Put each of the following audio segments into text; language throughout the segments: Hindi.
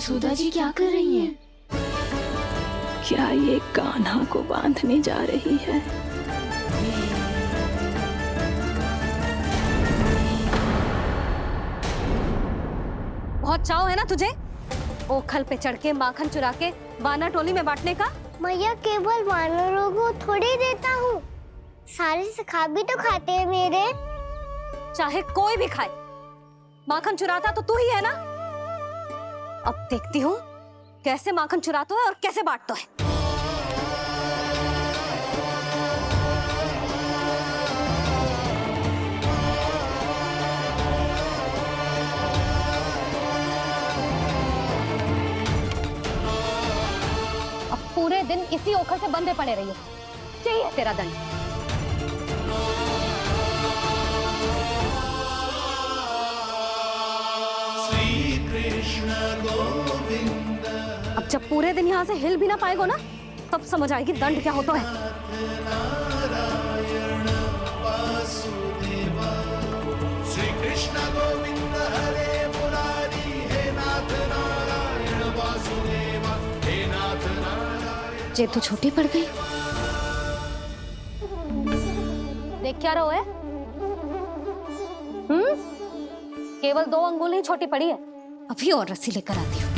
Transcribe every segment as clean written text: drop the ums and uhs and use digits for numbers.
यशोदा जी क्या कर रही हैं? क्या ये कान्हा को बांधने जा रही है? बहुत चाव है ना तुझे ओखल पे चढ़ के माखन चुरा के वानर टोली में बांटने का? मैया केवल वानरों को थोड़ी देता हूँ, सारे सिखा भी तो खाते हैं मेरे। चाहे कोई भी खाए, माखन चुराता तो तू ही है ना। अब देखती हूँ कैसे माखन चुराता है और कैसे बांटता है। अब पूरे दिन इसी ओखल से बंधे पड़े रहिए, चाहिए तेरा दंड। अब जब पूरे दिन यहाँ से हिल भी ना पाएगो ना, तब समझ आएगी दंड क्या होता है। श्री कृष्ण गोविंद हरे मुरारी, हे नाथ नारायण वासुदेव, हे नाथ नारायण। जे तो छोटी पड़ गई। देख क्या रहो है? केवल 2 अंगुल ही छोटी पड़ी है, अभी और रस्सी लेकर आती हूँ।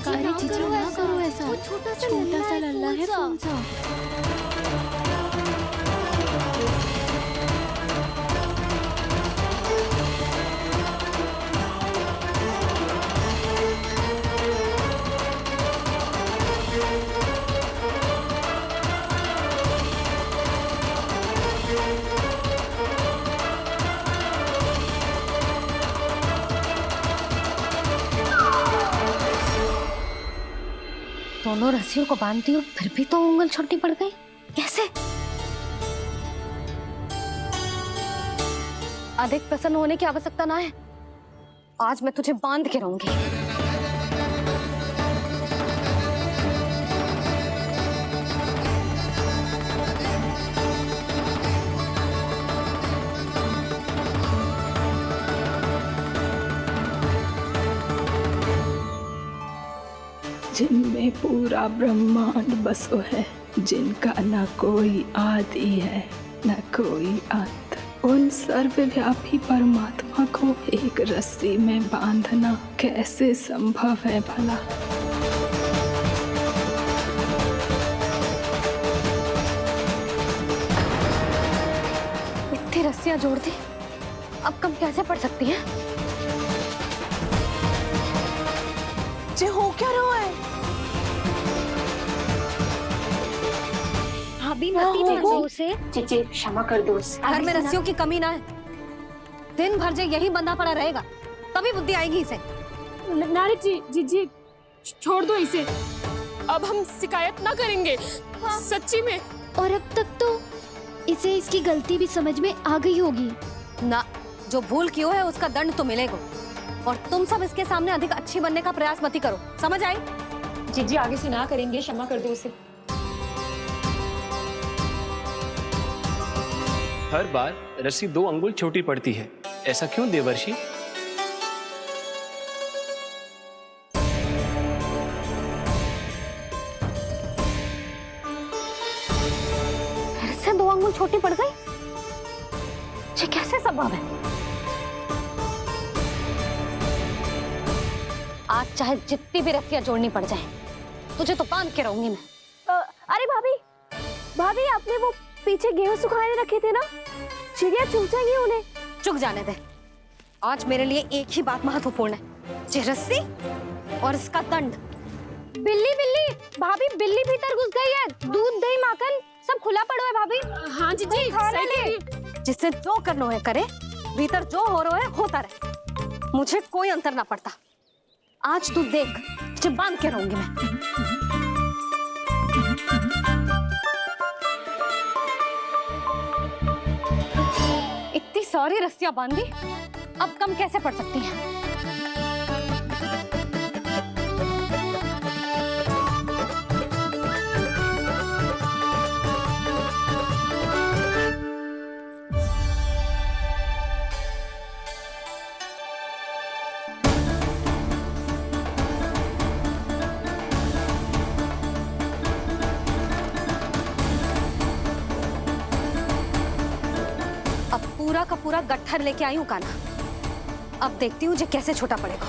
अरे जीजू ना करो ऐसा, छोटा सा लल्ला है कौन सा? दोनों रस्सियों को बांधती हूँ, फिर भी तो उंगल छोटी पड़ गई। कैसे? अधिक प्रसन्न होने की आवश्यकता ना है, आज मैं तुझे बांध के रहूंगी। जिनमें पूरा ब्रह्मांड बसो है, जिनका न कोई आदि है न कोई अंत, उन सर्वव्यापी परमात्मा को एक रस्सी में बांधना कैसे संभव है भला? इतनी रस्सियां जोड़ दी, अब कम कैसे पड़ सकती हैं? जे हो क्या रहा है? भाभी मत उसे। जीजी क्षमा कर दो उसे। घर में रस्सियों की कमी ना है, दिन भर जे यही बंधा पड़ा रहेगा, तभी बुद्धि आएगी इसे। नारी जी छोड़ दो इसे, अब हम शिकायत ना करेंगे। सच्ची में। और अब तक तो इसे इसकी गलती भी समझ में आ गई होगी ना। जो भूल की हो है उसका दंड तो मिलेगा, और तुम सब इसके सामने अधिक अच्छी बनने का प्रयास मत करो, समझ आई? जीजी आगे से ना करेंगे, क्षमा कर दो उसे। हर बार रस्सी 2 अंगुल छोटी पड़ती है, ऐसा क्यों देवर्षि? फिर से 2 अंगुल छोटी पड़ गई? ये कैसे संभव है? आज चाहे जितनी भी रस्सियां जोड़नी पड़ जाए, तुझे तो बांध के रहूंगी मैं। अरे भाभी आपने वो पीछे गेहूं सुखाने रखे थे ना, चिड़िया चुग जाएंगी उन्हें। चुक जाने दे, आज मेरे लिए एक ही बात महत्वपूर्ण है, ये रस्सी और इसका दंड। बिल्ली भाभी, बिल्ली भीतर घुस गई है। दूध दही माखन सब खुला पड़ा है भाभी। हाँ जीजी सही कह रही है। जिससे जो करना है करे, भीतर जो हो रहा है होता रहे, मुझे कोई अंतर ना पड़ता। आज तू देख, तुझे बांध के रहूंगी मैं। इतनी सारी रस्सियां बांधी, अब कम कैसे पड़ सकती हैं? पूरा का पूरा गट्ठर लेके आई हूँ कान्हा। अब देखती हूँ जे कैसे छोटा पड़ेगा।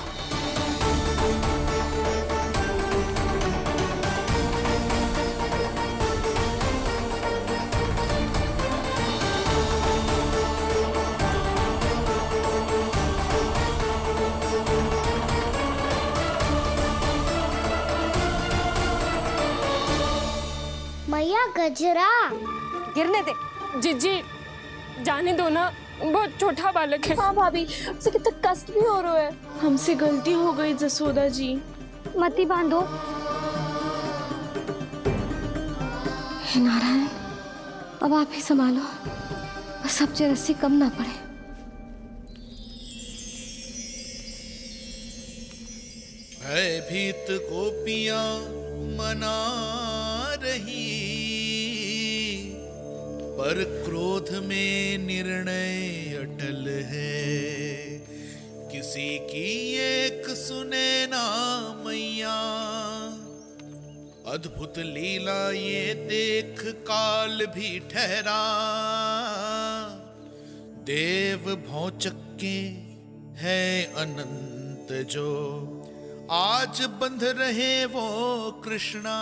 मैया गजरा। गिरने दे। जीजी जाने दो ना, बहुत छोटा बालक है। हाँ भाभी, उसे कितना कष्ट भी हो रहा है। हमसे गलती हो गई जसोदा जी। मती बांधो। हे नारायण, अब आप ही संभालो, बस सबसे रस्सी कम ना पड़े। भयभीत गोपियां मना रही, पर क्रोध में निर्णय अटल है। किसी की एक सुने ना मैया, अद्भुत लीला ये देख काल भी ठहरा। देव भौचक्के है अनंत जो, आज बंध रहे वो कृष्णा।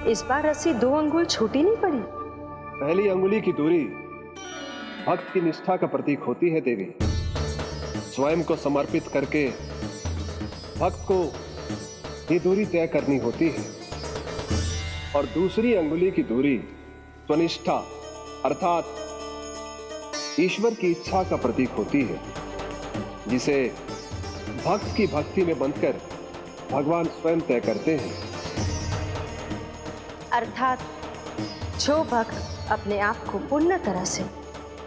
इस बार रस्सी 2 अंगुल छोटी नहीं पड़ी। पहली अंगुली की दूरी भक्त की निष्ठा का प्रतीक होती है देवी। स्वयं को समर्पित करके भक्त को ये दूरी तय करनी होती है। और दूसरी अंगुली की दूरी स्वनिष्ठा अर्थात ईश्वर की इच्छा का प्रतीक होती है, जिसे भक्त की भक्ति में बंधकर भगवान स्वयं तय करते हैं। अर्थात जो भक्त अपने आप को पूर्ण तरह से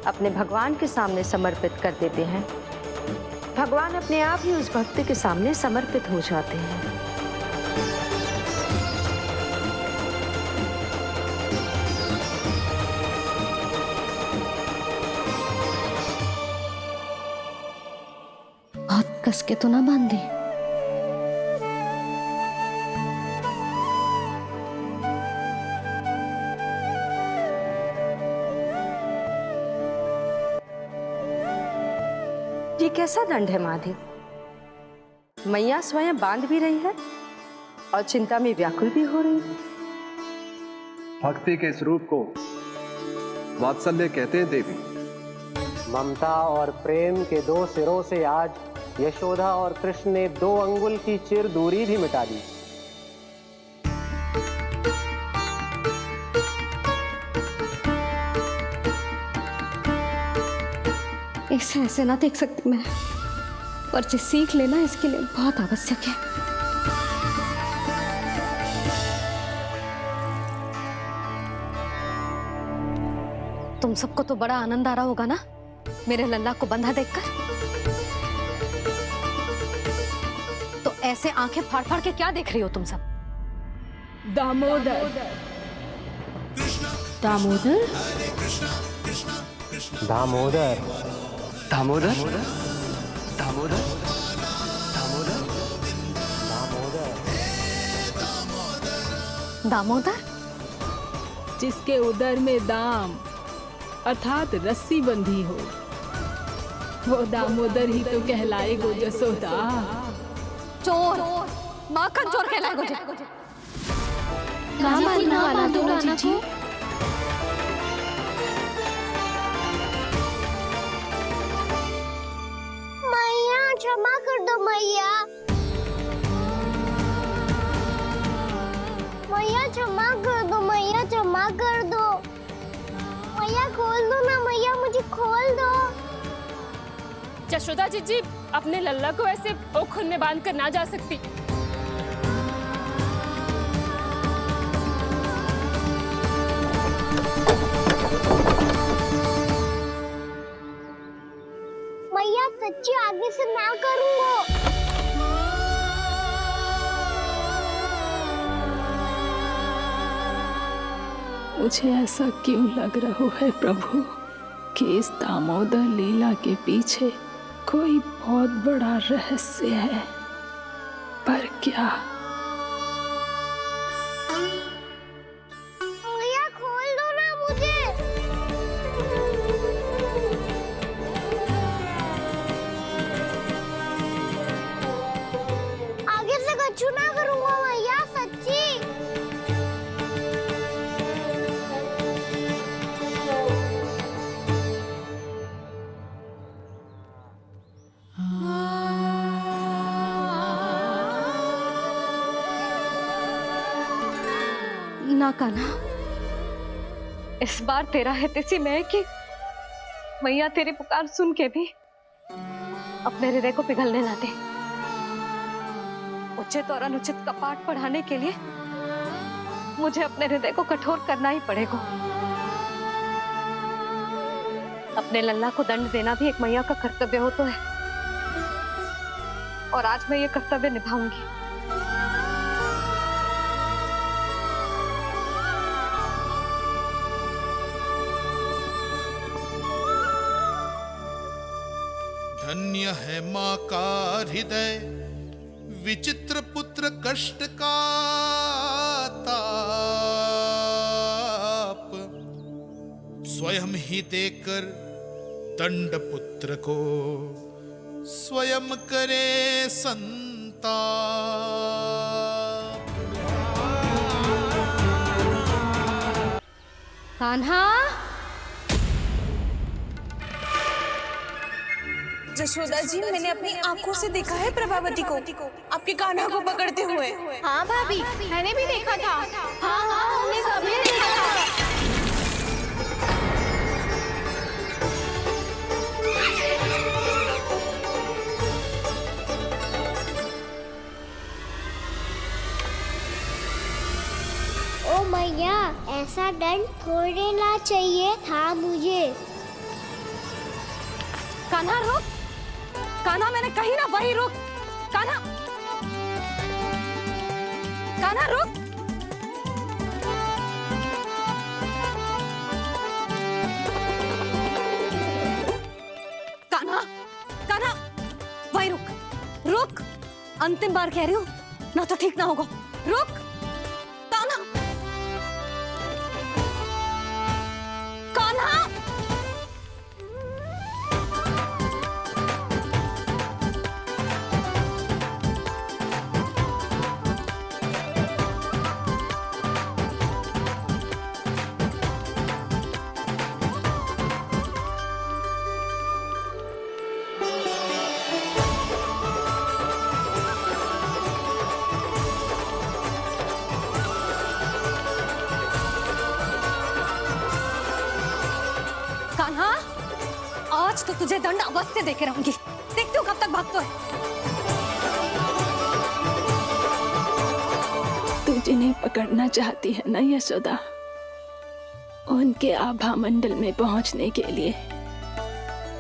अपने भगवान के सामने समर्पित कर देते हैं, भगवान अपने आप ही उस भक्त के सामने समर्पित हो जाते हैं। बहुत कस के तो ना बांधे। ये कैसा दंड है माधव? मैया स्वयं बांध भी रही है और चिंता में व्याकुल भी हो रही है। भक्ति के इस रूप को वात्सल्य कहते हैं देवी। ममता और प्रेम के 2 सिरों से आज यशोदा और कृष्ण ने 2 अंगुल की चिर दूरी भी मिटा दी। ऐसे ऐसे ना देख सकती मैं, पर जो सीख लेना इसके लिए बहुत आवश्यक है। तुम सबको तो बड़ा आनंद आ रहा होगा ना मेरे लल्ला को बंधा देखकर। तो ऐसे आंखें फाड़ फाड़ के क्या देख रही हो तुम सब? दामोदर। दामोदर? दामोदर। दामोदर दामोदर दामोदर? जिसके उदर में दाम अर्थात रस्सी बंधी हो, वो दामोदर ही तो कहलाएगो जसोदा। चोर, माखन चोर कहलाएगो जी। ना बांधो ना जीजी। मैया क्षमा कर दो मैया। मैया क्षमा कर दो, मैया क्षमा कर दो। मैया खोल दो ना मैया, मुझे खोल दो। जशोदा जीजी अपने लल्ला को ऐसे ओखुन में बांध कर ना जा सकती। मैया सच्ची आगे से ना करूंगा। मुझे ऐसा क्यों लग रहा है प्रभु कि इस दामोदर लीला के पीछे कोई बहुत बड़ा रहस्य है, पर क्या? मैया खोल दो ना मुझे। आगे से कछु ना करूंगा मैया, सच्ची। ना कान्हा, इस बार तेरा हित इसी में है कि मैया तेरी पुकार सुन के भी अपने हृदय को पिघलने ना दे। उचित और अनुचित का पाठ पढ़ाने के लिए मुझे अपने हृदय को कठोर करना ही पड़ेगा। अपने लल्ला को दंड देना भी एक मैया का कर्तव्य हो तो है, और आज मैं ये कर्तव्य निभाऊंगी। धन्य है माँ का हृदय, विचित्र पुत्र कष्ट का ताप, स्वयं ही देकर दंड पुत्र को स्वयं करे संताप। कान्हा, जशोदा जी, मैंने अपनी आंखों से देखा है प्रभावती को आपके कान्हा को पकड़ते हुए। हाँ भाभी, मैंने भी देखा था। हाँ हाँ, हमने सबने देखा था। ओ मैया, ऐसा दंड थोड़ देना चाहिए था मुझे। कान्हा रुक, कान्हा मैंने कही ना वही रुक। कान्हा, कान्हा रुक। कान्हा, कान्हा वही रुक, रुक। अंतिम बार कह रही हूँ, ना तो ठीक ना होगा। रुक कान्हा, कान्हा। कान्हा, आज तो तुझे दंड अवश्य देके रहूंगी। देखती हूँ कब तक भागता है। तू जिन्हें पकड़ना चाहती है ना यशोदा, उनके आभा मंडल में पहुंचने के लिए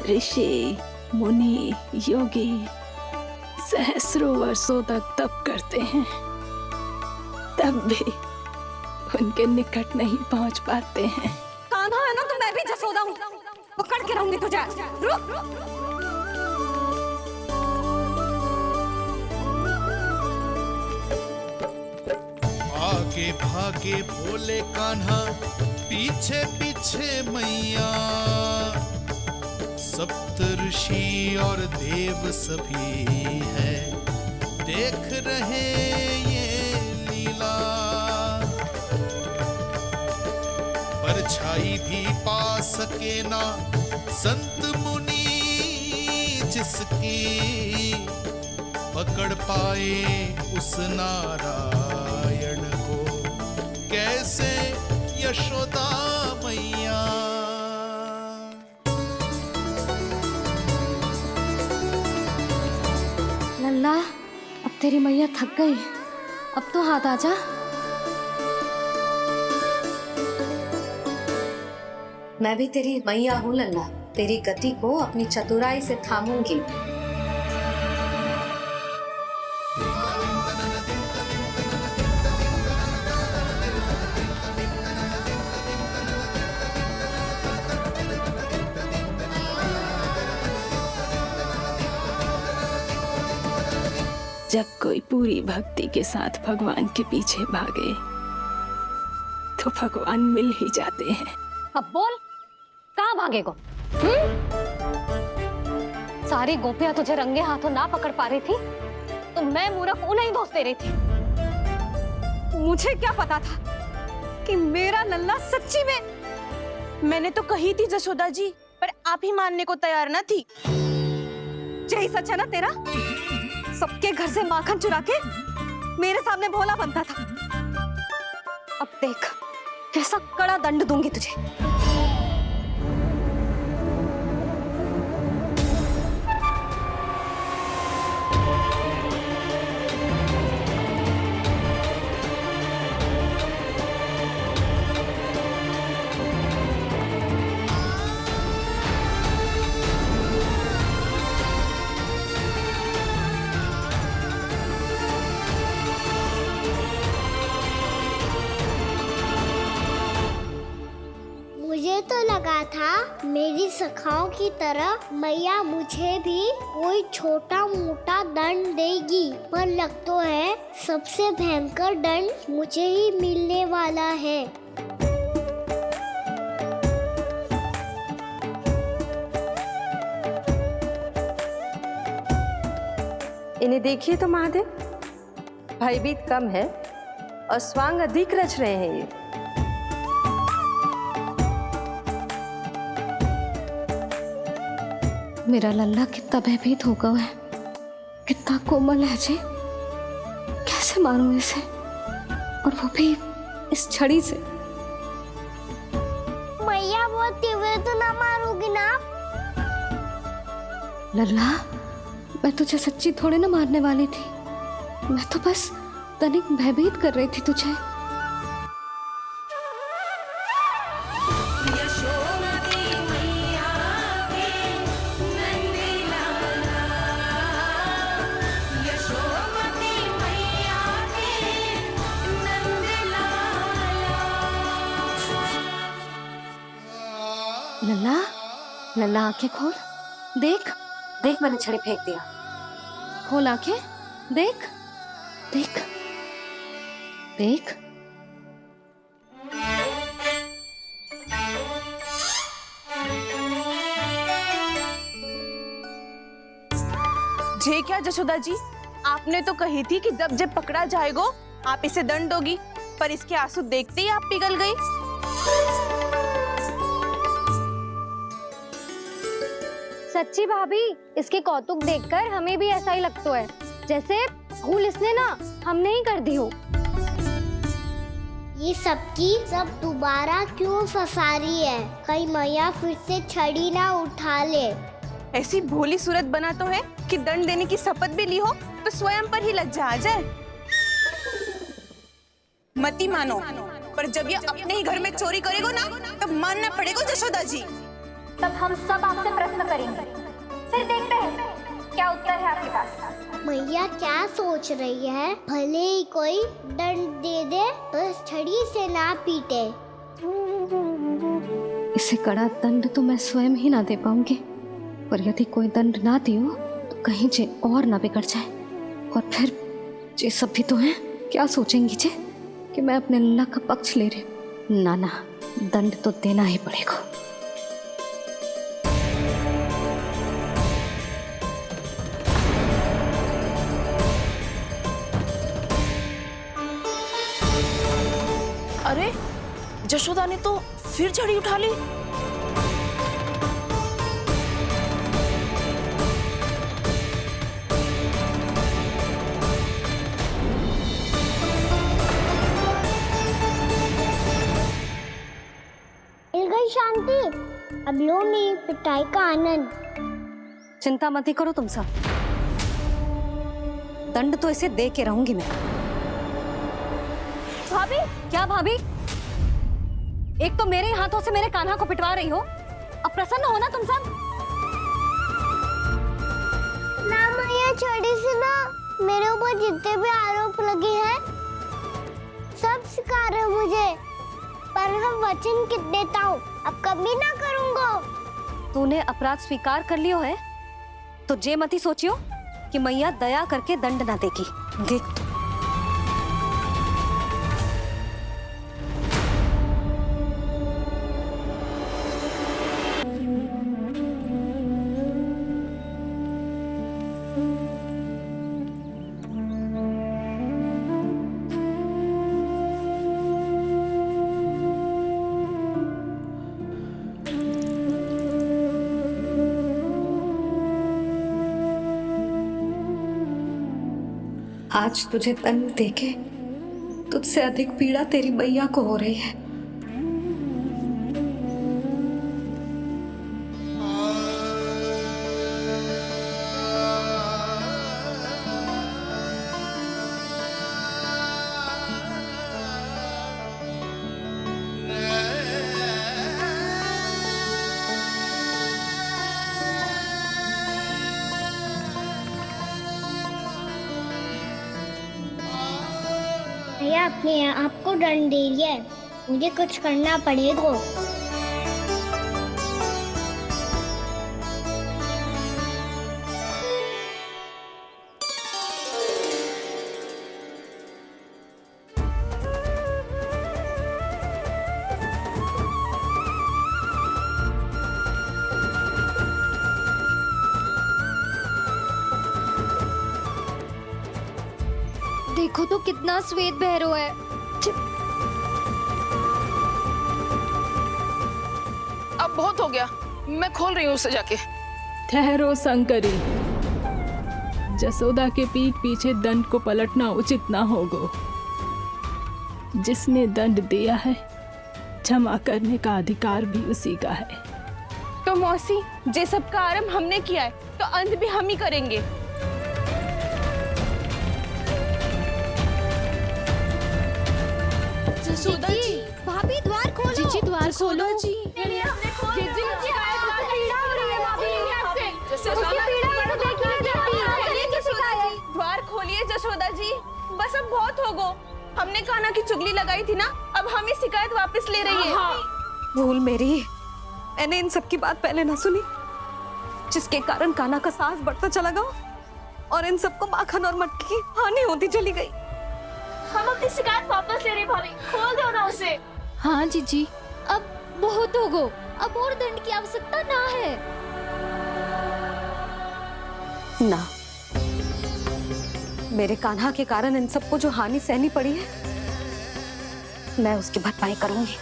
ऋषि, मुनि, योगी सहस्रों वर्षों तक तप करते हैं, तब भी उनके निकट नहीं पहुंच पाते हैं। कान्हा है ना, तो मैं भी जसोदा हूँ, पकड़ के रहूंगी तुझे। रुक। आगे भागे बोले कान्हा, पीछे पीछे मैया, सप्त ऋषि और देव सभी है देख रहे ये लीला। परछाई भी पा सके ना संत मुनि जिसकी, पकड़ पाए उस नारायण को कैसे यशोदा मैया। लल्ला, अब तेरी मैया थक गई, अब तो हाथ आजा। मैं भी तेरी मैया हूँ लल्ला, तेरी गति को अपनी चतुराई से थामूंगी। जब कोई पूरी भक्ति के साथ भगवान के पीछे भागे तो भगवान मिल ही जाते हैं। अब बोल, कहाँ भागेगो? सारी गोपियां तुझे रंगे हाथों ना पकड़ पा रही थी तो मैं मूर्ख उन्हें ही दोष दे रही थी। मुझे क्या पता था कि मेरा लल्ला सच्ची में। मैंने तो कही थी जसोदा जी, पर आप ही मानने को तैयार ना थी। यही सच है ना तेरा? सबके घर से माखन चुरा के मेरे सामने भोला बनता था। अब देख कैसा कड़ा दंड दूंगी तुझे। मुझे तो लगा था मेरी सखाओं की तरह मैया मुझे भी कोई छोटा मोटा दंड देगी, पर लग तो है सबसे भयंकर दंड मुझे ही मिलने वाला है। इन्हें देखिए तो महादेव, भयभीत कम है और स्वांग अधिक रच रहे हैं ये। मेरा लल्ला कितना भयभीत होगा है, कितना कोमल है जी। कैसे मारूं इसे, और वो भी इस छड़ी से। मैया बोलती हुए तो ना मारोगी ना? लल्ला, मैं तुझे सच्ची थोड़े ना मारने वाली थी। मैं तो बस तनिक भयभीत कर रही थी तुझे। लल्ला, लल्ला आंखें खोल, देख देख मैंने छड़ी फेंक दिया। खोल आंखें, देख देख देख। जे क्या जसोदा जी, आपने तो कही थी कि जब जब पकड़ा जाएगा आप इसे दंड दोगी, पर इसके आंसू देखते ही आप पिघल गई। सच्ची भाभी, इसके कौतुक देखकर हमें भी ऐसा ही लगता है जैसे भूल इसने ना हमने ही कर दी हो। ये सबकी सब दोबारा क्यों फंसा रही है? कहीं मैया फिर से छड़ी ना उठा ले। ऐसी भोली सूरत बना तो है कि दंड देने की शपथ भी ली हो तो स्वयं पर ही लज्जा आ जाए। मती मानो, पर जब ये अपने ही घर में चोरी करेगो ना तब मानना पड़ेगा जसोदा जी। तब हम सब आपसे प्रश्न करेंगे, फिर देखते हैं क्या उत्तर है आपके पास। मैया क्या सोच रही है? भले ही कोई दंड दे दे, बस छड़ी से ना पीटे। इसे कड़ा दंड तो मैं स्वयं ही ना दे पाऊंगी, पर यदि कोई दंड ना दियो तो कहीं जे और ना बिगड़ जाए। और फिर जे सब भी तो हैं, क्या सोचेंगी जे कि मैं अपने लल्ला का पक्ष ले रही। ना ना, दंड तो देना ही पड़ेगा। अरे जशोदा ने तो फिर छड़ी उठा ली। मिल गई शांति, अब लो मेरी पिटाई का आनंद। चिंता मत ही करो तुम सब, दंड तो इसे दे के रहूंगी मैं। भाभी, क्या भाभी? एक तो मेरे हाथों से मेरे कान्हा को पिटवा रही हो, अब प्रसन्न हो ना तुम सब? ना मैया, छड़ी से ना मेरे ऊपर जितने भी आरोप लगे हैं सब स्वीकार है मुझे, पर मैं वचन कित देता हूँ, अब कभी ना करूँगा। तूने अपराध स्वीकार कर लियो है तो जे मती सोचियो कि मैया दया करके दंड ना देगी। देख तू। आज तुझे दंड देके तुझसे अधिक पीड़ा तेरी मैया को हो रही है। भैया अपने आप को दंड दे रही है, मुझे कुछ करना पड़ेगा। देखो तो कितना श्वेत भैरव है। अब बहुत हो गया, मैं खोल रही हूँ उसे जाके। ठहरो शंकरी, जसोदा के पीठ पीछे दंड को पलटना उचित ना होगा। जिसने दंड दिया है क्षमा करने का अधिकार भी उसी का है। तो मौसी, जे सब का आरंभ हमने किया है तो अंत भी हम ही करेंगे। जसोदा जी, भाभी द्वार खोलो। जीजी द्वार खोलो जी। द्वार खोलिए जसोदा जी, बस अब बहुत हो गो। हमने कान्हा की चुगली लगाई थी ना, अब हम ये शिकायत वापस ले रही है। भूल मेरी, मैंने इन सब की बात पहले ना सुनी, जिसके कारण कान्हा का साहस बढ़ता चला गया और इन सबको माखन और मटकी की हानि होती चली गई। हम अपनी शिकायत वापस ले रहे भाभी, खोल दो ना उसे। हाँ जीजी, अब बहुत हो गो, अब और दंड की आवश्यकता ना है। ना, मेरे कान्हा के कारण इन सबको जो हानि सहनी पड़ी है, मैं उसकी भरपाई करूंगी।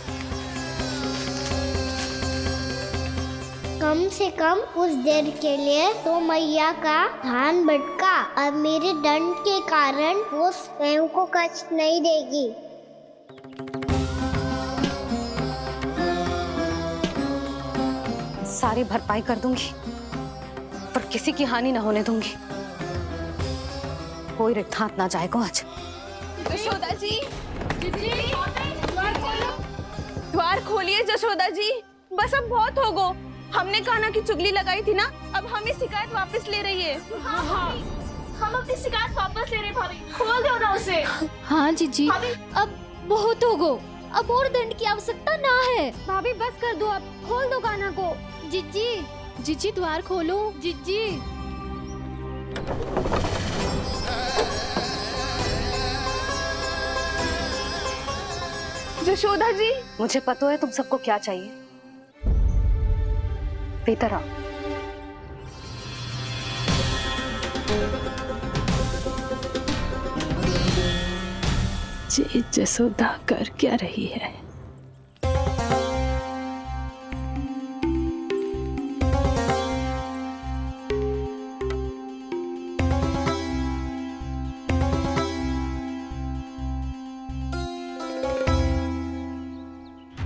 कम से कम कुछ देर के लिए तो मैया का ध्यान भटका और मेरे दंड के कारण वो स्वयं को कष्ट नहीं देगी। सारी भरपाई कर दूंगी, पर किसी की हानि ना होने दूंगी। कोई रिक्त हाथ ना जाएगा आज। जसोदा जी, द्वार खोलिए जसोदा जी, बस अब बहुत हो गो। हमने कान्हा की चुगली लगाई थी ना, अब हम ये शिकायत वापस ले रही है। हम अपनी शिकायत वापस ले रहे भाभी, खोल दो ना उसे। हाँ जीजी, अब बहुत हो गो, अब और दंड की आवश्यकता ना है। भाभी बस कर दो, अब खोल दो कान्हा को। जीजी, जीजी द्वार खोलो। जीजी, जसोदा जी, मुझे पता है तुम सबको क्या चाहिए। भीतर आओ। जी जसोदा कर क्या रही है?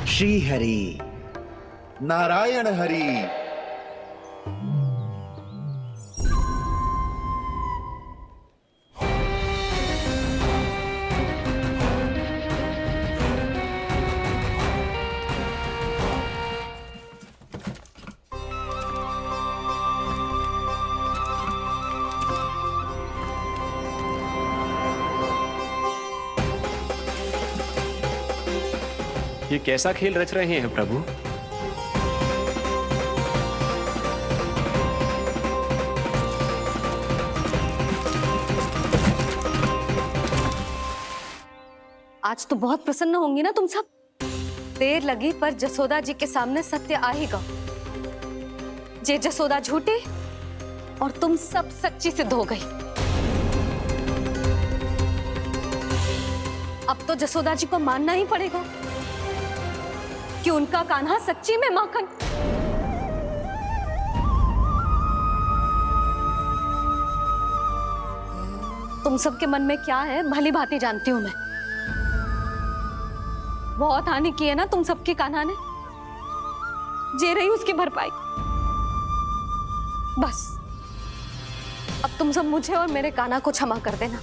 श्री हरि नारायण हरि। ये कैसा खेल रच रहे हैं प्रभु? आज तो बहुत प्रसन्न होंगी ना तुम सब। देर लगी पर जसोदा जी के सामने सत्य आएगा। जे जसोदा झूठी और तुम सब सच्ची सिद्ध हो गई। अब तो जसोदा जी को मानना ही पड़ेगा कि उनका कान्हा सच्ची में माखन। तुम सबके मन में क्या है भली भांति जानती हूं मैं। बहुत हानि की है ना तुम सबके कान्हा ने, जे रही उसकी भरपाई। बस अब तुम सब मुझे और मेरे कान्हा को क्षमा कर देना।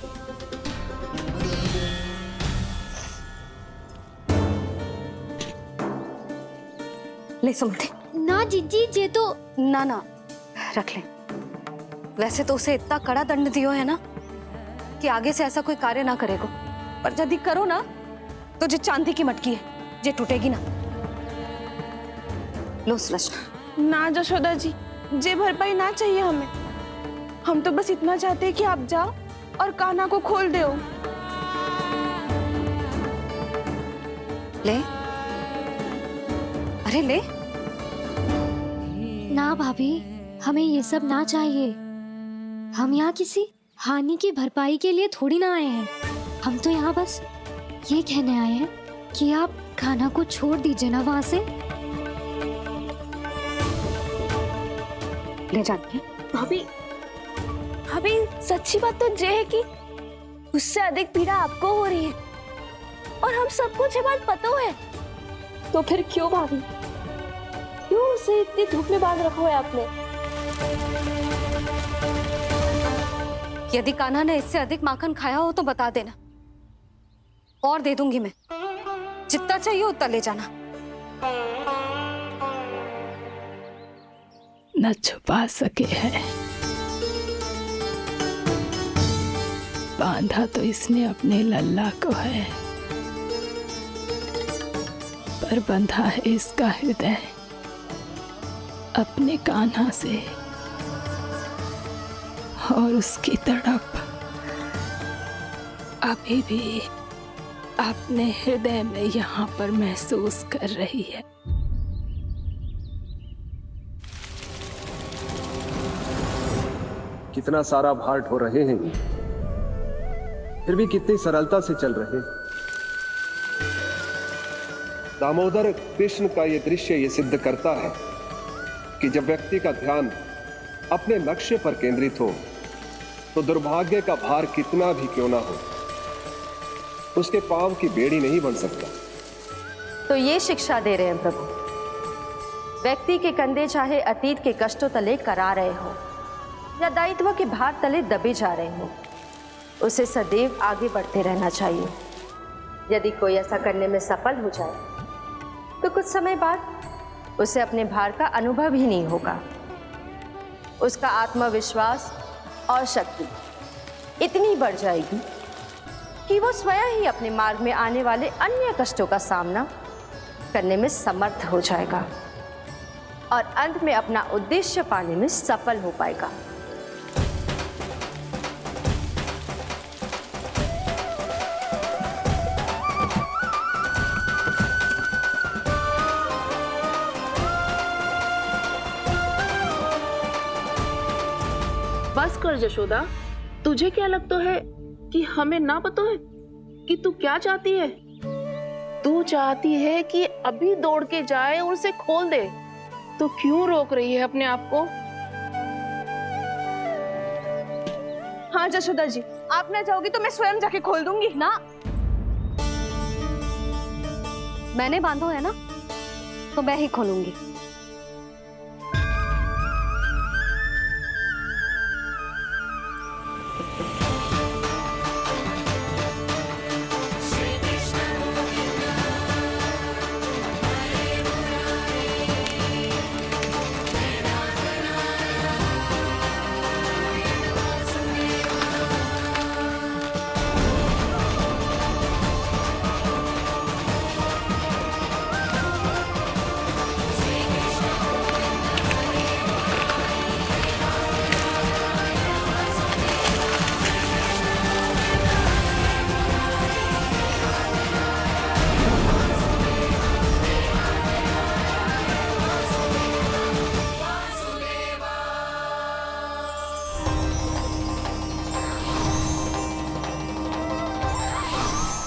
ले सुमति। ना जीजी, जे तो ना ना रख ले। वैसे तो उसे इतना कड़ा दंड दियो है ना कि आगे से ऐसा कोई कार्य ना करेगा, पर यदि करो ना तो जो चांदी की मटकी है जे टूटेगी ना। लो सुलक्षणा। ना जशोदा जी, जे भरपाई ना चाहिए हमें। हम तो बस इतना चाहते हैं कि आप जाओ और कान्हा को खोल दो। ले, अरे ले। ना भाभी, हमें ये सब ना चाहिए। हम यहाँ किसी हानि की भरपाई के लिए थोड़ी ना आए हैं। हम तो यहाँ बस ये कहने आए हैं कि आप कान्हा को छोड़ दीजिए ना वहां से। ले जाती है। भाभी, भाभी सच्ची बात तो ये है कि उससे अधिक पीड़ा आपको हो रही है और हम सबको ये बात पता है। तो फिर क्यों भाभी, क्यों उसे इतनी धूप में बांध रखा है आपने? यदि कान्हा ने इससे अधिक माखन खाया हो तो बता देना, और दे दूंगी मैं। जितना चाहिए उतना ले जाना। न छुपा सके हैं, बांधा तो इसने अपने लल्ला को है, पर बंधा है इसका हृदय अपने कान्हा से। और उसकी तड़प अभी भी अपने हृदय में यहाँ पर महसूस कर रही है। कितना सारा भार ढो रहे हैं, फिर भी कितनी सरलता से चल रहे हैं। दामोदर कृष्ण का यह दृश्य ये सिद्ध करता है कि जब व्यक्ति का ध्यान अपने लक्ष्य पर केंद्रित हो तो दुर्भाग्य का भार कितना भी क्यों ना हो, उसके पांव की बेड़ी नहीं बन सकता। तो ये शिक्षा दे रहे हैं प्रभु, व्यक्ति के कंधे चाहे अतीत के कष्टों तले करा रहे हो या दायित्व के भार तले दबे जा रहे हो, उसे सदैव आगे बढ़ते रहना चाहिए। यदि कोई ऐसा करने में सफल हो जाए तो कुछ समय बाद उसे अपने भार का अनुभव ही नहीं होगा। उसका आत्मविश्वास और शक्ति इतनी बढ़ जाएगी कि वो स्वयं ही अपने मार्ग में आने वाले अन्य कष्टों का सामना करने में समर्थ हो जाएगा और अंत में अपना उद्देश्य पाने में सफल हो पाएगा। बस कर जशोदा, तुझे क्या लगता है कि हमें ना पता है कि तू क्या चाहती है? तू चाहती है कि अभी दौड़ के जाए और उसे खोल दे, तो क्यों रोक रही है अपने आप को? हाँ जशोदा जी, आप ना चाहोगी तो मैं स्वयं जाके खोल दूंगी। ना, मैंने बांधो है ना, तो मैं ही खोलूंगी।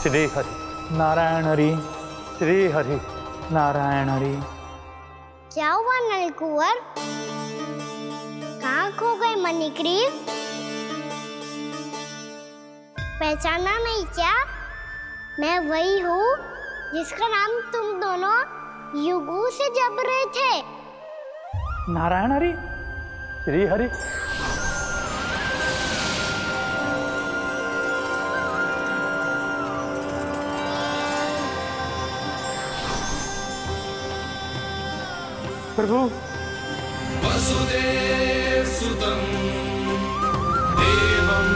श्री हरि नारायण हरि, श्री हरि नारायण हरि। क्या हुआ नलकुंवर? कहाँ खो गए मणिग्रीव? पहचाना नहीं क्या? मैं वही हूँ जिसका नाम तुम दोनों युगों से जप रहे थे। नारायण हरि, श्री हरि। प्रभु वसुदेव सुतं देवं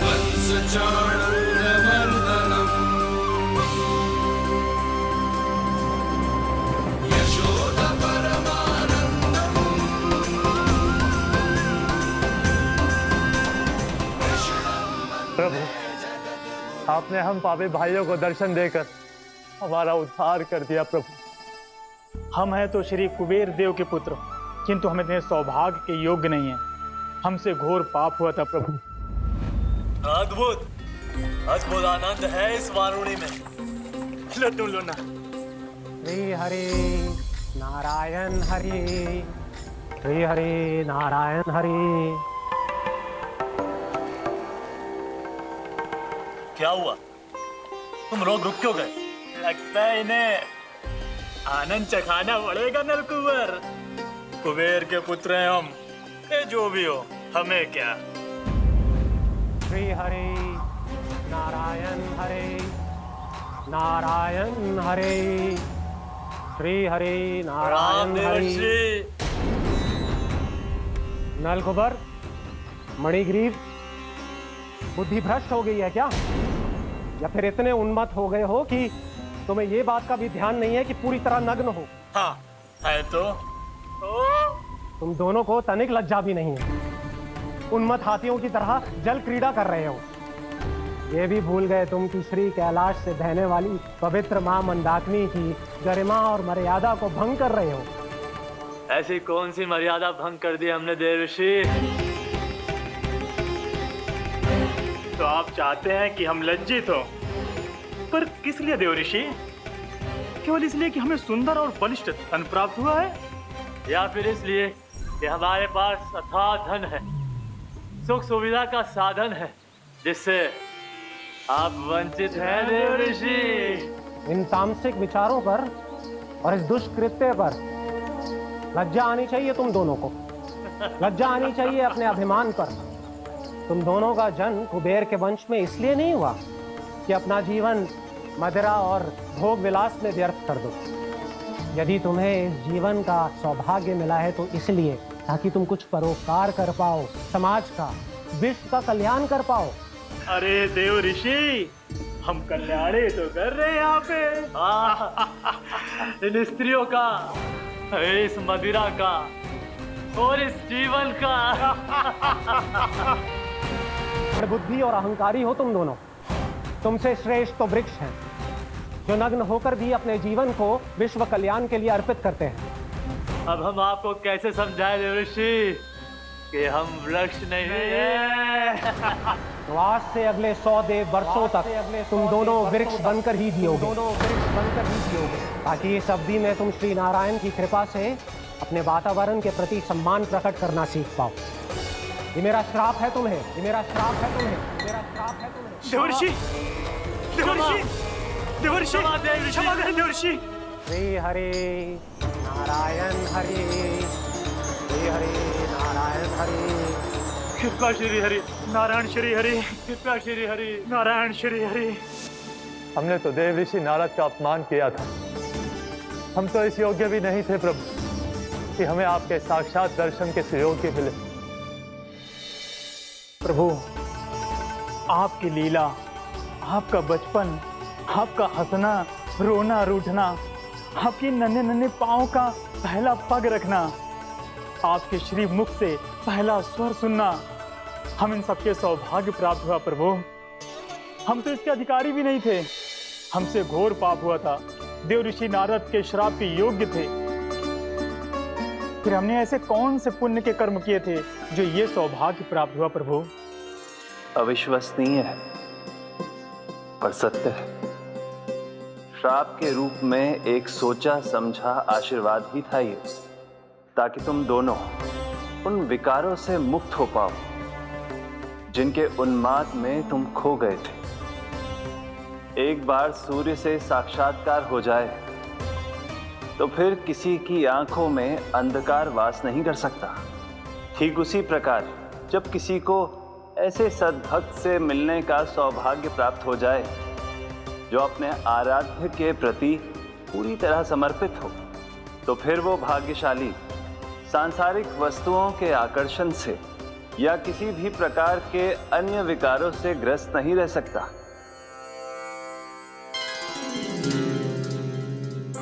कंसचाणूरमर्दनम् प्रभु, आपने हम पापी भाइयों को दर्शन देकर हमारा उद्धार कर दिया। प्रभु, हम हैं तो श्री कुबेर देव के पुत्र, किंतु हम इतने सौभाग्य के योग्य नहीं हैं। हमसे घोर पाप हुआ था प्रभु। अद्भुत अद्भुत आनंद है इस वारुणी में। लो तुम लो ना। श्री हरि नारायण हरि, श्री हरि नारायण हरि। क्या हुआ? तुम रोक रुक क्यों गए? लगता है इन्हें आनंद चखाना पड़ेगा नलकुंवर। कुबेर के पुत्र हैं हम, ये जो भी हो हमें क्या। श्री हरि नारायण हरि, नारायण हरि, श्री हरि नारायण हरि। नलकुबर, मणिग्रीव, बुद्धि भ्रष्ट हो गई है क्या? या फिर इतने उन्मत्त हो गए हो कि तुम्हें ये बात का भी ध्यान नहीं है कि पूरी तरह नग्न हो? हाँ है तो। तुम दोनों को तनिक लज्जा भी नहीं है। उन्मत्त हाथियों की तरह जल क्रीड़ा कर रहे हो। ये भी भूल गए तुम कि श्री कैलाश से बहने वाली पवित्र मां मंदाकिनी की गरिमा और मर्यादा को भंग कर रहे हो। ऐसी कौन सी मर्यादा भंग कर दी हमने देवर्षि? तो आप चाहते हैं कि हम लज्जित हो, पर किस लिए देवऋषि? केवल इसलिए कि हमें सुंदर और बलिष्ठ धन प्राप्त हुआ है, या फिर इसलिए कि हमारे पास अथाह धन है, सुख सुविधा का साधन है, जिससे आप वंचित हैं देवर्षि? इन तामसिक विचारों पर और इस दुष्कृत्य पर लज्जा आनी चाहिए तुम दोनों को। लज्जा आनी चाहिए अपने अभिमान पर। तुम दोनों का जन्म कुबेर के वंश में इसलिए नहीं हुआ कि अपना जीवन मदिरा और भोग विलास में व्यर्थ कर दो। यदि तुम्हें इस जीवन का सौभाग्य मिला है तो इसलिए ताकि तुम कुछ परोपकार कर पाओ, समाज का, विश्व का कल्याण कर पाओ। अरे देवऋषि, हम कल्याणी तो कर रहे हैं यहाँ पे। इन स्त्रियों का, इस मदिरा का और इस जीवन का। बुद्धि और अहंकारी हो तुम दोनों। तुमसे श्रेष्ठ तो वृक्ष हैं जो नग्न होकर भी अपने जीवन को विश्व कल्याण के लिए अर्पित करते हैं। अब हम आपको कैसे समझाएं देवर्षि कि हम वृक्ष नहीं हैं? तो आज से अगले 100 वर्षों तक तुम दोनों वृक्ष बनकर ही जियोगे। ताकि इस अवधि में तुम श्री नारायण की कृपा से अपने वातावरण के प्रति सम्मान प्रकट करना सीख पाओ। ये मेरा श्राप है तुम्हें, ये मेरा श्राप है तुम्हें, मेरा श्राप है तुम्हें। देवर्षि, देवर्षि, देवर्षि, क्षमा करें देवर्षि। श्री हरि नारायण हरि, श्री हरि नारायण हरि। कृपा श्री हरि नारायण, श्री हरि कृपा, श्री हरि नारायण, श्री हरि। हमने तो देवर्षि नारद का अपमान किया था। हम तो इस योग्य भी नहीं थे प्रभु कि हमें आपके साक्षात दर्शन के सुयोग्य मिले। प्रभु, आपकी लीला, आपका बचपन, आपका हंसना, रोना, रूठना, आपके नन्हे नन्हे पाँव का पहला पग रखना, आपके श्री मुख से पहला स्वर सुनना, हम इन सबके सौभाग्य प्राप्त हुआ प्रभु। हम तो इसके अधिकारी भी नहीं थे। हमसे घोर पाप हुआ था, देवर्षि नारद के श्राप के योग्य थे। फिर हमने ऐसे कौन से पुण्य के कर्म किए थे जो ये सौभाग्य प्राप्त हुआ प्रभु? अविश्वसनीय है। पर सत्य है, श्राप के रूप में एक सोचा समझा आशीर्वाद ही था ये, ताकि तुम दोनों उन विकारों से मुक्त हो पाओ जिनके उन्माद में तुम खो गए थे। एक बार सूर्य से साक्षात्कार हो जाए तो फिर किसी की आंखों में अंधकार वास नहीं कर सकता। ठीक उसी प्रकार जब किसी को ऐसे सद्भक्त से मिलने का सौभाग्य प्राप्त हो जाए जो अपने आराध्य के प्रति पूरी तरह समर्पित हो, तो फिर वो भाग्यशाली सांसारिक वस्तुओं के आकर्षण से या किसी भी प्रकार के अन्य विकारों से ग्रस्त नहीं रह सकता।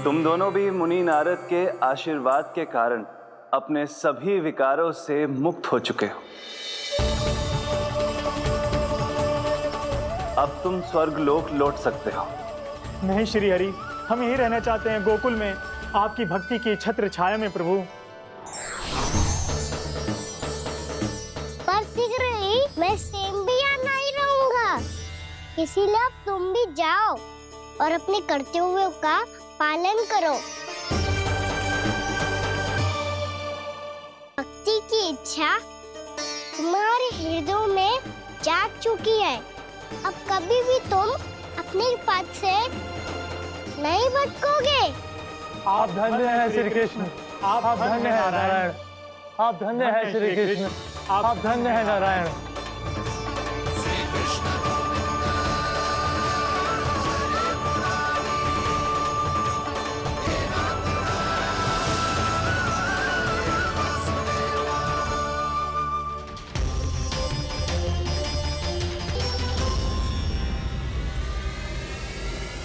तुम दोनों भी मुनि नारद के आशीर्वाद के कारण अपने सभी विकारों से मुक्त हो चुके हो। अब तुम स्वर्गलोक लौट सकते हो। नहीं श्री हरि, हम यही रहना चाहते हैं, गोकुल में आपकी भक्ति की छत्र छाया में प्रभु। पर शीघ्र ही मैं सेम्बिया नहीं रहूंगा, इसीलिए अब तुम भी जाओ और अपने कर्तव्यों का पालन करो। भक्ति की इच्छा तुम्हारे हृदय में जाग चुकी है, अब कभी भी तुम अपने पद से नहीं भटकोगे। आप धन्य हैं श्री कृष्ण, आप धन्य हैं नारायण, आप धन्य हैं श्री कृष्ण, आप धन्य हैं नारायण।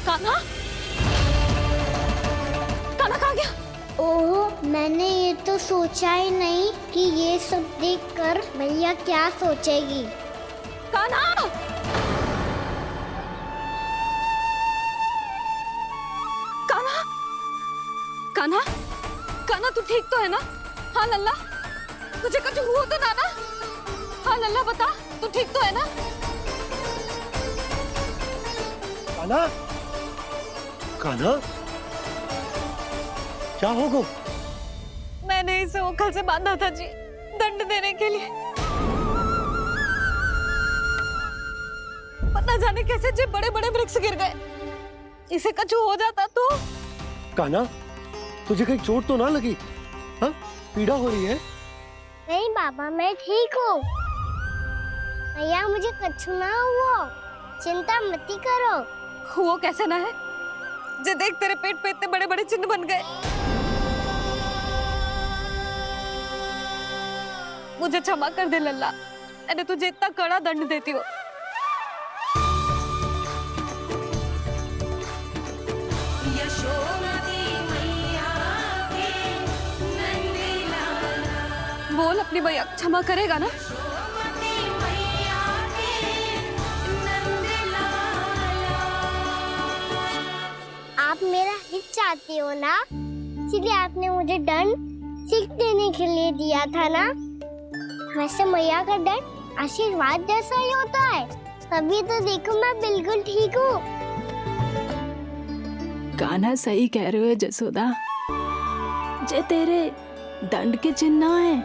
कान्हा, कान्हा कहाँ गया? ओह, मैंने ये तो सोचा ही नहीं कि ये सब देखकर भैया क्या सोचेगी। कान्हा! कान्हा! कान्हा! कान्हा तू ठीक तो है ना? हाँ लल्ला, तुझे कुछ हुआ तो ना? हाँ लल्ला बता, तू ठीक तो है ना? कान्हा, कान्हा, क्या होगा? मैंने इसे ओखल से बांधा था जी, दंड देने के लिए। पता जाने कैसे जो बड़े बड़े वृक्ष गिर गए, इसे कुछ हो जाता तो। कान्हा, तुझे कहीं चोट तो ना लगी? हाँ, पीड़ा हो रही है? नहीं बाबा, मैं ठीक हूँ। भैया मुझे कुछ ना हुआ, चिंता मत करो। वो कैसे ना है? जे देख तेरे पेट पे इतने बड़े बड़े चिन्ह बन गए। मुझे क्षमा कर दे लल्ला, मैंने तुझे इतना कड़ा दंड देती हूँ। बोल अपनी भैया क्षमा करेगा ना? आप मेरा हित चाहते हो ना, इसलिए आपने मुझे दंड सीख देने के लिए दिया था ना। वैसे मैया का दंड आशीर्वाद जैसा ही होता है, तभी तो देखो मैं बिल्कुल ठीक हूँ। कान्हा सही कह रहे हो जसोदा, जे तेरे दंड के चिन्ह है,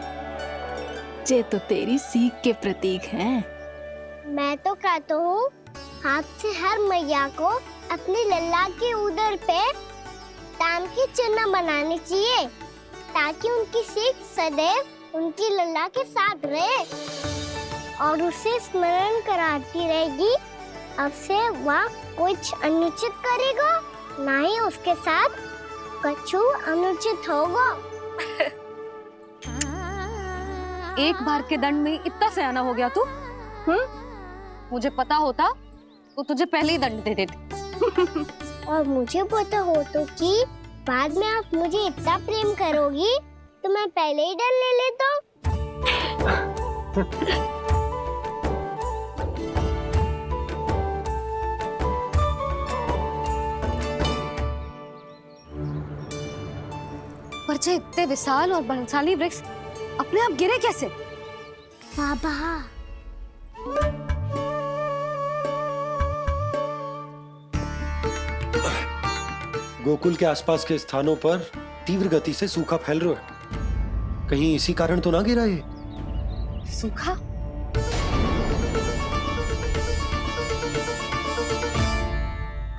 जे तो तेरी सीख के प्रतीक हैं। मैं तो कहता हूँ हाथ से हर मैया को अपने लल्ला के उदर पे ताम के चिन्ह बनाने चाहिए, ताकि उनकी सीख सदैव उनकी लल्ला के साथ रहे और उसे स्मरण कराती रहेगी। अब से वह कुछ अनुचित करेगा, ना ही उसके साथ कुछ अनुचित होगा। एक बार के दंड में इतना सयाना हो गया तू? मुझे पता होता तो तुझे पहले ही दंड दे देती। और मुझे पता हो तो कि बाद में आप मुझे इतना प्रेम करोगी तो मैं पहले ही दंड ले लेता। पर जे इतने विशाल और बलशाली वृक्ष अपने आप गिरे कैसे? बाबा, गोकुल के आसपास के स्थानों पर तीव्र गति से सूखा फैल रहा है। कहीं इसी कारण तो ना गिरा ये? सूखा?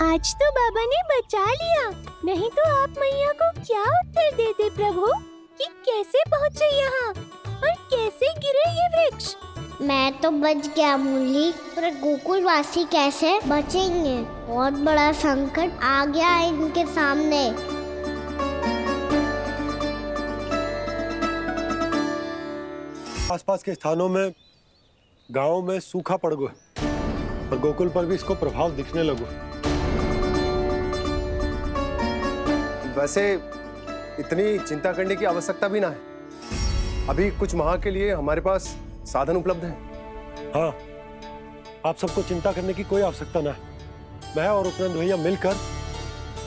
आज तो बाबा ने बचा लिया, नहीं तो आप मैया को क्या उत्तर देते प्रभु कि कैसे पहुँचे यहाँ और कैसे गिरे ये वृक्ष। मैं तो बच गया मुरली, पर गोकुल वासी कैसे बचेंगे? बहुत बड़ा संकट आ गया है इनके सामने। आसपास के स्थानों में, गांवों में सूखा पड़ गया और गोकुल पर भी इसको प्रभाव दिखने लगा। वैसे इतनी चिंता करने की आवश्यकता भी ना है। अभी कुछ माह के लिए हमारे पास साधन उपलब्ध है। हाँ, आप सबको चिंता करने की कोई आवश्यकता ना है। मैं और उपनंद भैया मिलकर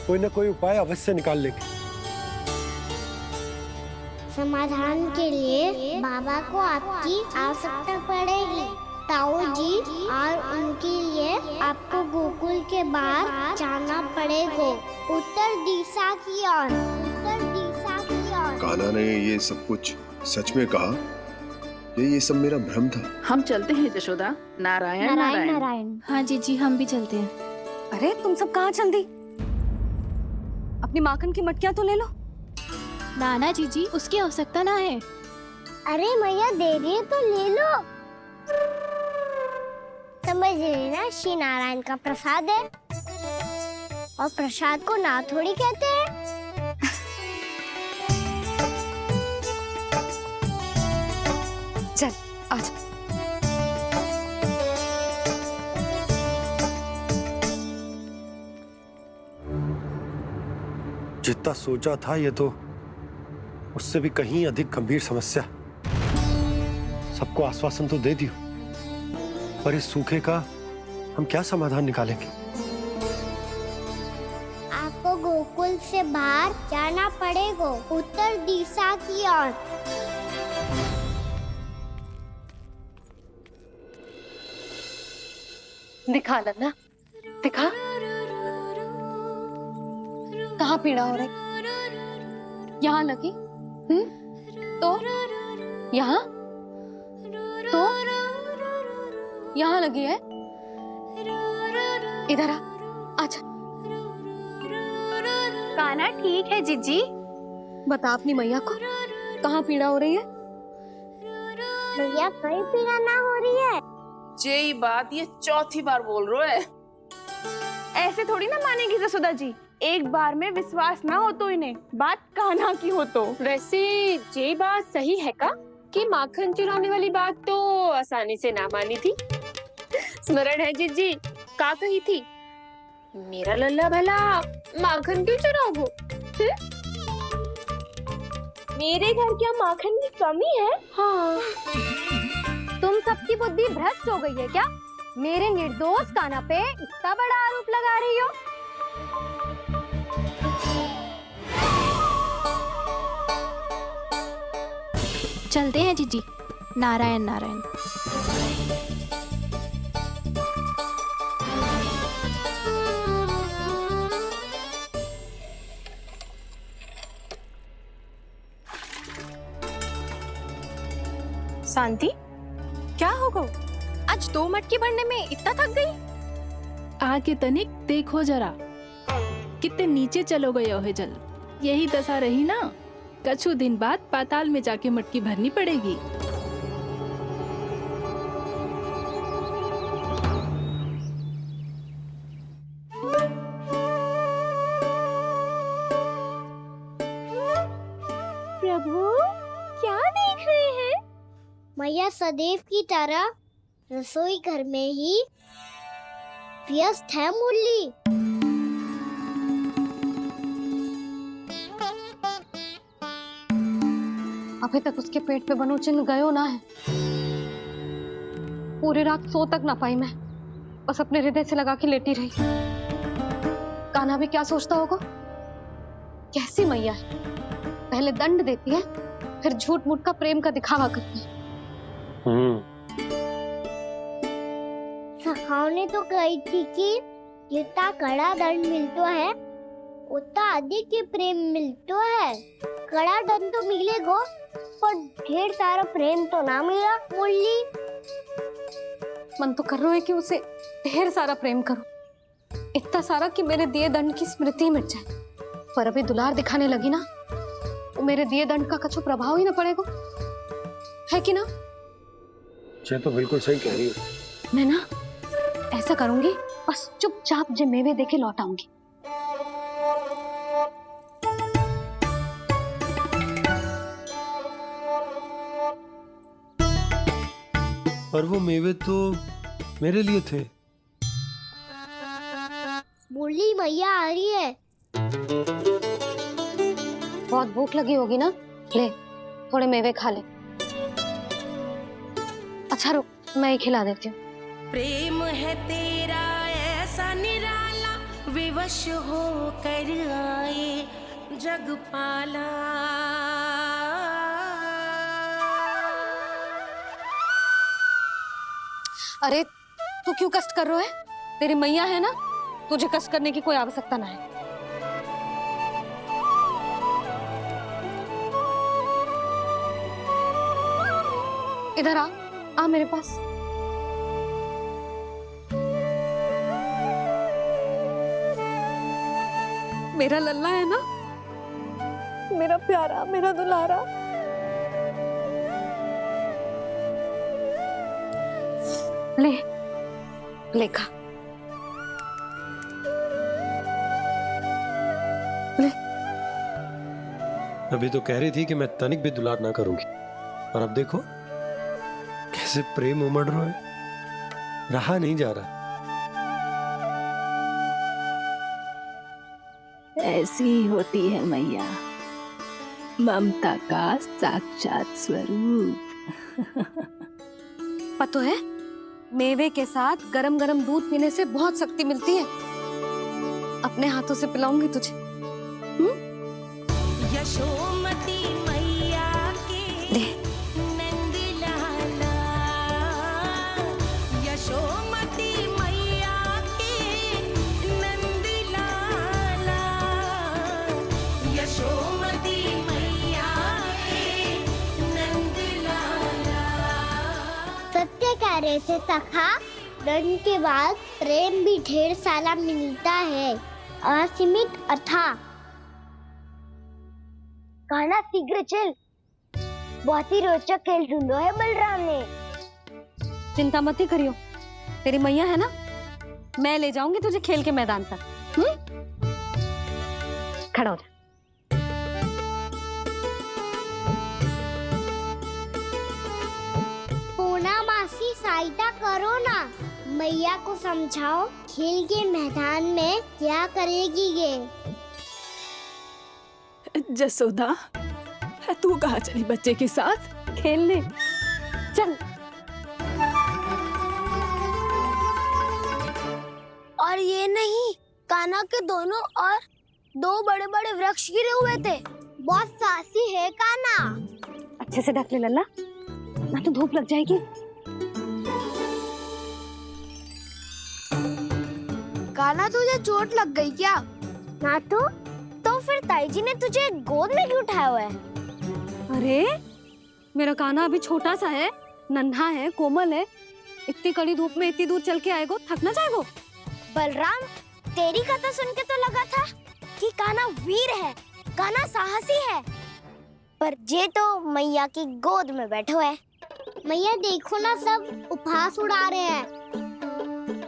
कोई ना कोई उपाय अवश्य निकाल लेंगे। समाधान के लिए बाबा को आपकी आवश्यकता पड़ेगी। ताऊ जी, और उनके लिए आपको गोकुल के बाहर जाना पड़ेगा, उत्तर दिशा की ओर। उत्तर दिशा की ओर। कान्हा ने ये सब कुछ सच में कहा? ये सब मेरा भ्रम था? हम चलते हैं जशोदा। नारायण नारायण नारायण। हाँ जीजी, हम भी चलते हैं। अरे तुम सब कहाँ चल दी? अपनी माखन की मटकियाँ तो ले लो। नाना जीजी, उसकी आवश्यकता ना है। अरे मैया दे रही है तो ले लो। समझ रही ना, श्री नारायण का प्रसाद है और प्रसाद को ना थोड़ी कहते हैं। चल आज। जितना सोचा था ये तो उससे भी कहीं अधिक गंभीर समस्या। सबको आश्वासन तो दे दियो, पर इस सूखे का हम क्या समाधान निकालेंगे? आपको गोकुल से बाहर जाना पड़ेगा, उत्तर दिशा की ओर। दिखा लन्ना, दिखा। कहाँ पीड़ा हो रही? यहाँ लगी? तो यहाँ? तो यहाँ लगी है? इधर आ, आजा। कान्हा ठीक है जीजी। बता अपनी मैया को कहाँ पीड़ा हो रही है? मैया कहीं पीड़ा ना हो रही है। ये बात ये चौथी बार बोल रहे है। ऐसे थोड़ी ना मानेगी जसोदा जी। एक बार में विश्वास ना हो तो इन्हें, बात कान्हा की हो तो। वैसे ये बात सही है का कि माखन चुराने वाली बात तो आसानी से ना मानी थी। स्मरण है जीजी, का कही थी? मेरा लल्ला भला माखन क्यों चुराओगे? मेरे घर क्या माखन की कमी है? हाँ, तुम सबकी बुद्धि भ्रष्ट हो गई है क्या? मेरे निर्दोष कान्हा पे इतना बड़ा आरोप लगा रही हो? चलते हैं जीजी। नारायण नारायण। शांति, क्या हो गो? आज 2 मटकी भरने में इतना थक गई? आके तनिक देखो जरा, कितने नीचे चलो गए हो जल। यही दशा रही ना, कछु दिन बाद पाताल में जाके मटकी भरनी पड़ेगी। प्रभु, क्या देख रहे हैं? मैया सदैव की तरह रसोई घर में ही व्यस्त है मुरली। अभी तक उसके पेट पे बनो चिन्ह गयो ना है। पूरी रात सो तक ना पाई मैं, बस अपने हृदय से लगा के लेटी रही। कान्हा भी क्या सोचता होगा? कैसी मैया है, पहले दंड देती है, फिर झूठ मूठ का प्रेम का दिखावा करती है। सखाओ ने तो कही थी कि जितना कड़ा दंड मिलता है उतना अधिक ही प्रेम मिलतो है। कड़ा दंड तो मिलेगो, पर ढेर सारा प्रेम तो ना मिला। मुरली मन तो कर रहा है कि उसे ढेर सारा प्रेम करूं, इतना सारा कि मेरे दिए दंड की स्मृति मिट जाए। पर अभी दुलार दिखाने लगी ना, तो मेरे दिए दंड का कछु प्रभाव ही ना पड़ेगा, है कि ना? ये तो बिल्कुल सही कह रही हो। मैं ना ऐसा करूंगी, बस चुपचाप जे मेवे देके लौट आऊंगी। पर वो मेवे तो मेरे लिए थे। मुरली मैया आ रही है। बहुत भूख लगी होगी ना, ले थोड़े मेवे खा ले। अच्छा रुक, मैं ही खिला देती हूँ। प्रेम है तेरा ऐसा निराला, विवश हो कर आए जगपाला। अरे तू क्यों कष्ट कर रहा है? तेरी मैया है ना, तुझे कष्ट करने की कोई आवश्यकता ना है। इधर आ मेरे पास। मेरा लल्ला है ना, मेरा प्यारा, मेरा दुलारा। ले खा। ले। अभी तो कह रही थी कि मैं तनिक भी दुलार ना करूंगी, और अब देखो कैसे प्रेम उमड़ रहा है, रहा नहीं जा रहा। ऐसी ही होती है मैया, ममता का साक्षात स्वरूप। पता है, मेवे के साथ गरम गरम दूध पीने से बहुत शक्ति मिलती है। अपने हाथों से पिलाऊंगी तुझे। यशोमती मैया के नंद लाला, यशोमती मैया के नंद लाला, यशोमती मैया के नंद लाला। सत्य कह रहे थे सखा, दंड के बाद प्रेम भी ढेर सारा मिलता है, असीमित अथा। गाना शीघ्र चल, बहुत ही रोचक खेल ढूंढो है बलराम ने। चिंता मत ही करियो, तेरी मैया है ना, मैं ले जाऊंगी तुझे खेल के मैदान तक। खड़ा हो जा। पूना मासी सहायता करो ना, मैया को समझाओ खेल के मैदान में क्या करेगी ये। जसोदा, तू कहाँ चली बच्चे के साथ? खेलने चल। और ये नहीं, कान्हा के दोनों और दो बड़े बड़े वृक्ष गिरे हुए थे। बहुत साहसी है कान्हा। अच्छे से ढक ले लल्ला, ना तो धूप लग जाएगी। कान्हा, तुझे चोट लग गई क्या? ना तो फिर ताई जी ने तुझे गोद में क्यों उठाया हुआ है? अरे मेरा कान्हा अभी छोटा सा है, नन्हा है, कोमल है। इतनी कड़ी धूप में इतनी दूर चल के आएगो, थक ना जाएगो? बलराम, तेरी कथा सुन के तो लगा था कि कान्हा वीर है, कान्हा साहसी है, पर जे तो मैया की गोद में बैठो है। मैया देखो ना, सब उपहास उड़ा रहे हैं।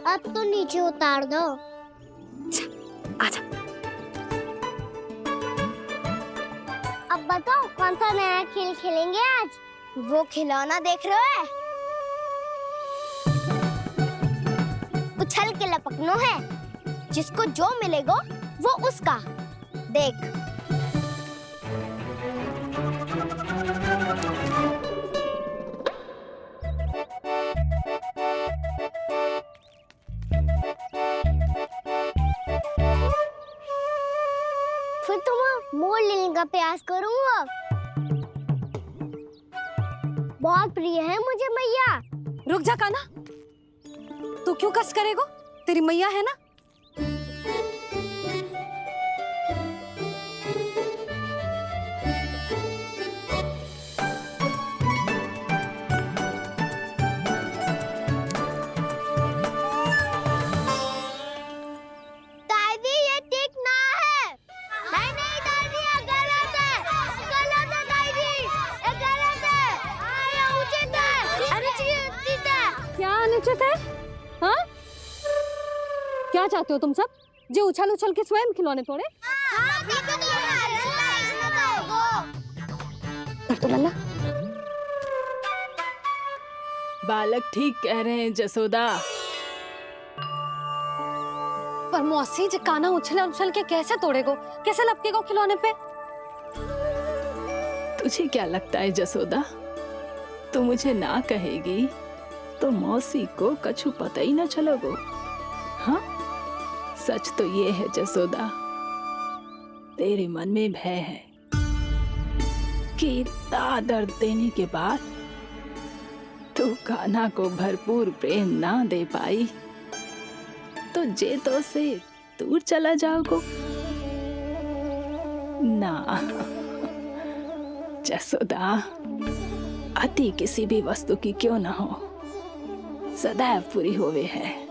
अब तो नीचे उतार दो। आजा। अब बताओ कौन सा नया खेल खेलेंगे आज? वो खिलौना देख रहे हो? उछल के लपकनो है, जिसको जो मिलेगा वो उसका। देख। फिर तुम मोड़ लेने का प्रयास करूंगा। बहुत प्रिय है मुझे मैया। रुक जा कान्हा, तू क्यों कष्ट करेगो? तेरी मैया है ना। क्या चाहते हो तुम सब? जो उछल उछल के स्वयं खिलौने तोड़े? तो लल्ला बालक ठीक कह रहे हैं जसोदा। पर मौसी जे काना उछल उछल के कैसे तोड़ेगो, कैसे लपकेगो खिलौने पे? तुझे क्या लगता है जसोदा, तू मुझे ना कहेगी तो मौसी को कछु पता ही ना चलोगो? हाँ, सच तो ये है जसोदा, तेरे मन में भय है कि इतना दर्द देने के बाद तू कान्हा को भरपूर प्रेम ना दे पाई तो जेतो से दूर चला जाओगो ना। जसोदा, अति किसी भी वस्तु की क्यों ना हो, सदैव पूरी होवे है।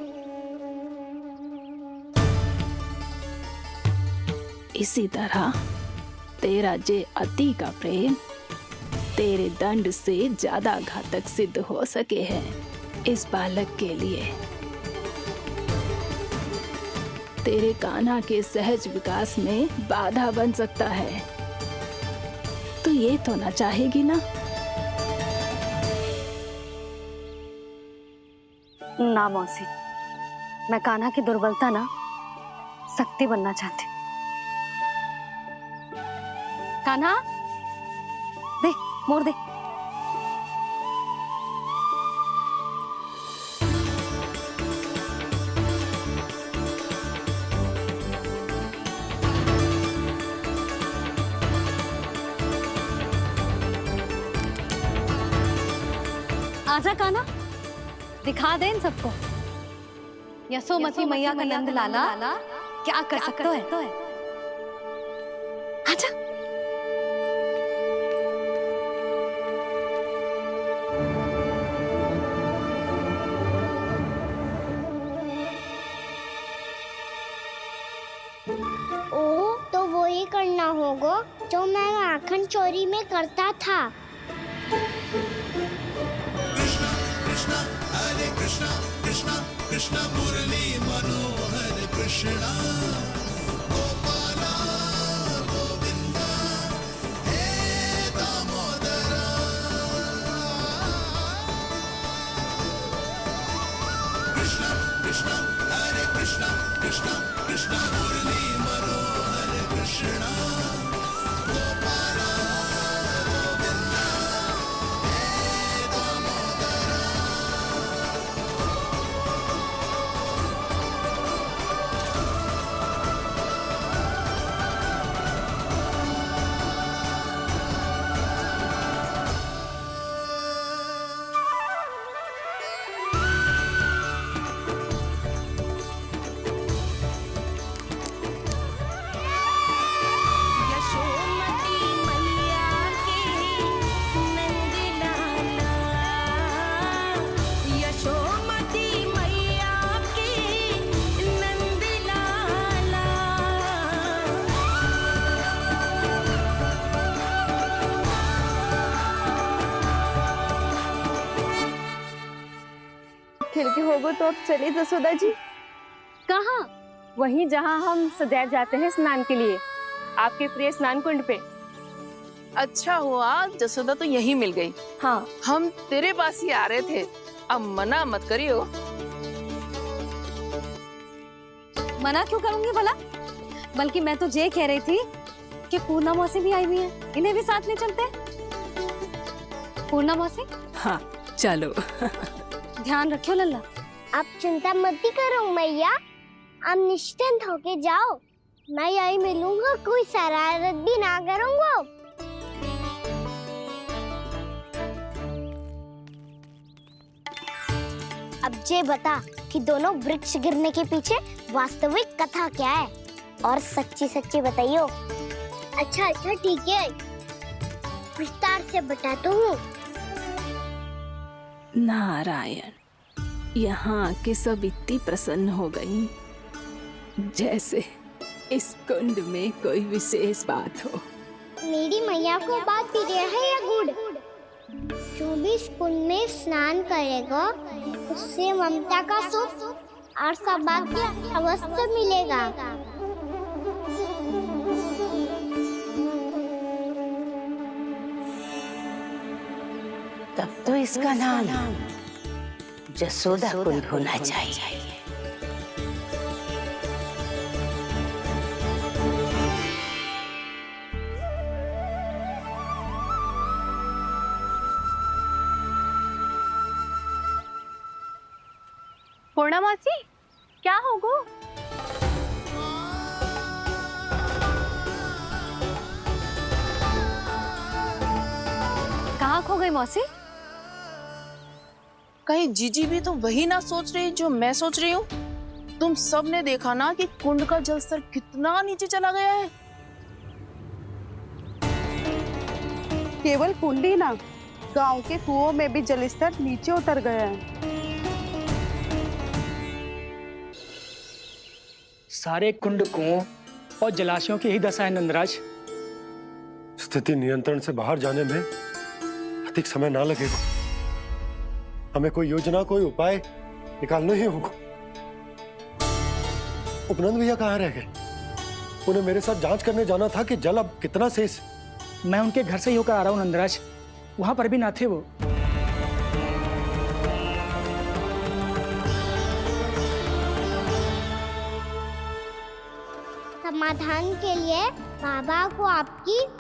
इसी तरह तेरा जे अति का प्रेम तेरे दंड से ज्यादा घातक सिद्ध हो सके है इस बालक के लिए। तेरे कान्हा के सहज विकास में बाधा बन सकता है, तो ये तो ना चाहेगी ना? ना मौसी, मैं कान्हा की दुर्बलता ना शक्ति बनना चाहती। कान्हा, दे मोड़ दे। आजा कान्हा, दिखा दे इन सबको यशोमती मैया का नंद लाला क्या कर सकता है। आजा। ओ, तो वो ही करना होगा जो मैं माखन चोरी में करता था। कृष्णा हरे कृष्णा कृष्णा कृष्णा मुरली मनोहर कृष्णा गोपाला गोविंदा हे दामोदरा। कृष्णा कृष्णा हरे कृष्णा कृष्णा कृष्णा मुरली मनोहर कृष्णा गोपाला गोविंदा हे दामोदरा। यशोमती मैया के नंद लाला, यशोमती मैया के नंद लाला। खिड़की होगो तो अब चलिए जसोदा जी। कहाँ? वहीं जहाँ हम सदैव जाते हैं स्नान के लिए, आपके प्रिय स्नान कुंड पे। अच्छा हुआ जसोदा तो यही मिल गई। हाँ, हम तेरे पास ही आ रहे थे, अब मना मत करियो। मना क्यों करूंगी भला? बल्कि मैं तो ये कह रही थी कि पूर्णा मौसी भी आई हुई है, इन्हें भी साथ ले चलते हैं। पूर्णा मौसी, हाँ चलो। ध्यान रखियो लल्ला। आप चिंता मत ही करो मैया, आप निश्चिंत होके जाओ, मैं यही मिलूंगा, कोई शरारत भी ना करूंगा। अब ये बता कि दोनों वृक्ष गिरने के पीछे वास्तविक कथा क्या है, और सच्ची सच्ची बताइयो। अच्छा अच्छा ठीक है, विस्तार से बताता हूँ। नारायण, यहाँ के सब इतनी प्रसन्न हो गई जैसे इस कुंड में कोई विशेष बात हो। मेरी मैया को बात प्रिय है या गुड़? जो भी इस कुंड में स्नान करेगा उससे ममता का सुख और सौभाग्य अवश्य मिलेगा। तब तो इसका नाम जसोदा कुंड होना चाहिए। पूर्णा मासी, क्या होगो? कहाँ खो गई मौसी? कहीं जीजी भी तो वही ना सोच रही जो मैं सोच रही हूँ। तुम सब ने देखा ना कि कुंड का जलस्तर कितना नीचे चला गया है। केवल कुंड ही ना, गांव के कुओं में भी जलस्तर नीचे उतर गया है। सारे कुंड कुओं और जलाशयों की ही दशा है नंदराज। स्थिति नियंत्रण से बाहर जाने में अधिक समय ना लगेगा। हमें कोई योजना, कोई उपाय निकालना ही होगा। उपनंद भैया कहाँ रह गए? उन्हें मेरे साथ जांच करने जाना था कि जल अब कितना शेष। मैं उनके घर से ही होकर आ रहा हूँ नंदराज, वहां पर भी ना थे वो। समाधान के लिए बाबा को आपकी